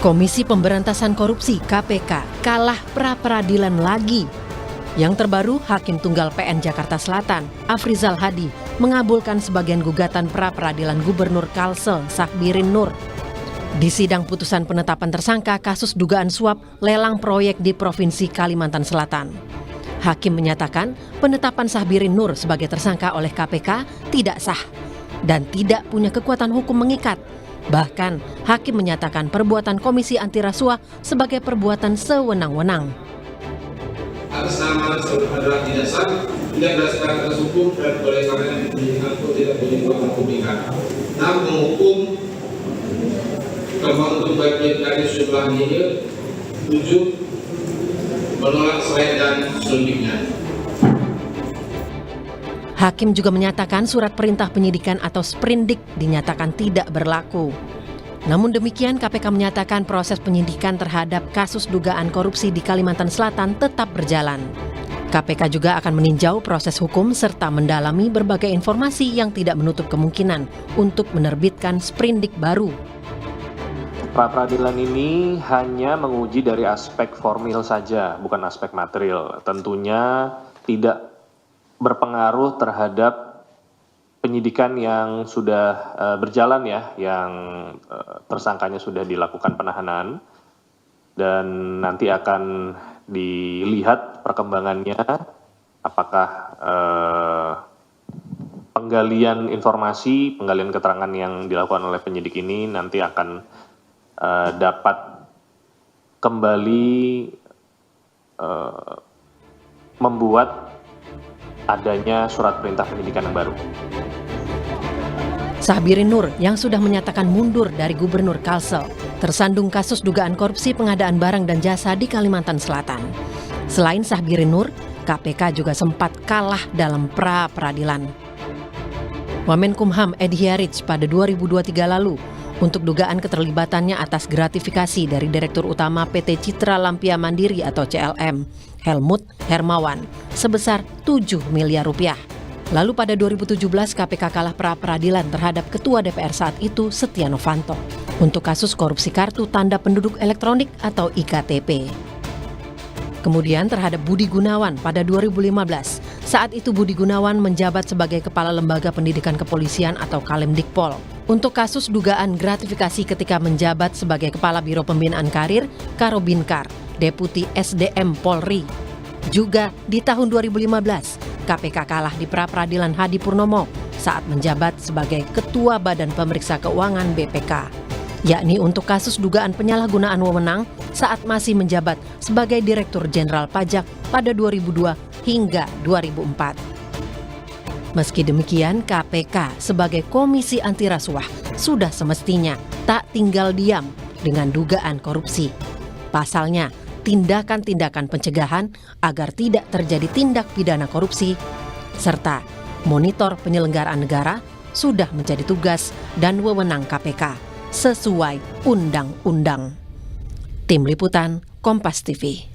Komisi Pemberantasan Korupsi (KPK) kalah pra-peradilan lagi. Yang terbaru, Hakim Tunggal PN Jakarta Selatan, Afrizal Hadi, mengabulkan sebagian gugatan pra-peradilan Gubernur Kalsel, Sahbirin Nur. Di sidang putusan penetapan tersangka kasus dugaan suap lelang proyek di Provinsi Kalimantan Selatan. Hakim menyatakan penetapan Sahbirin Nur sebagai tersangka oleh KPK tidak sah dan tidak punya kekuatan hukum mengikat. Bahkan, Hakim menyatakan perbuatan Komisi Anti Rasuah sebagai perbuatan sewenang-wenang. Atas nama adalah tidak sah, tidak berdasarkan atas hukum dan oleh karena penyidikan pun tidak punya kekuatan publikan. Namun menghukum termohon untuk bagian dari jumlahnya 7 menolak selain dan selanjutnya. Hakim juga menyatakan surat perintah penyidikan atau sprindik dinyatakan tidak berlaku. Namun demikian, KPK menyatakan proses penyidikan terhadap kasus dugaan korupsi di Kalimantan Selatan tetap berjalan. KPK juga akan meninjau proses hukum serta mendalami berbagai informasi yang tidak menutup kemungkinan untuk menerbitkan sprindik baru. Pra-peradilan ini hanya menguji dari aspek formil saja, bukan aspek material. Tentunya tidak berpengaruh terhadap penyidikan yang sudah berjalan ya, yang tersangkanya sudah dilakukan penahanan dan nanti akan dilihat perkembangannya apakah penggalian informasi, penggalian keterangan yang dilakukan oleh penyidik ini nanti akan dapat kembali membuat adanya surat perintah penyidikan yang baru. Sahbirin Nur yang sudah menyatakan mundur dari Gubernur Kalsel tersandung kasus dugaan korupsi pengadaan barang dan jasa di Kalimantan Selatan. Selain Sahbirin Nur, KPK juga sempat kalah dalam pra-peradilan. Wamenkumham Edi Hiarij pada 2023 lalu untuk dugaan keterlibatannya atas gratifikasi dari Direktur Utama PT Citra Lampia Mandiri atau CLM, Helmut Hermawan, sebesar 7 miliar rupiah. Lalu pada 2017 KPK kalah pra-peradilan terhadap Ketua DPR saat itu Setia Novanto untuk kasus korupsi kartu tanda penduduk elektronik atau IKTP. Kemudian terhadap Budi Gunawan pada 2015. Saat itu Budi Gunawan menjabat sebagai Kepala Lembaga Pendidikan Kepolisian atau Kalemdikpol untuk kasus dugaan gratifikasi ketika menjabat sebagai Kepala Biro Pembinaan Karir Karobinkar, Deputi SDM Polri. Juga di tahun 2015, KPK kalah di pra-peradilan Hadi Purnomo saat menjabat sebagai Ketua Badan Pemeriksa Keuangan BPK, yakni untuk kasus dugaan penyalahgunaan wewenang saat masih menjabat sebagai Direktur Jenderal Pajak pada 2002 hingga 2004. Meski demikian, KPK sebagai Komisi Anti Rasuah sudah semestinya tak tinggal diam dengan dugaan korupsi. Pasalnya, tindakan-tindakan pencegahan agar tidak terjadi tindak pidana korupsi, serta monitor penyelenggaraan negara sudah menjadi tugas dan wewenang KPK sesuai undang-undang. Tim Liputan Kompas TV.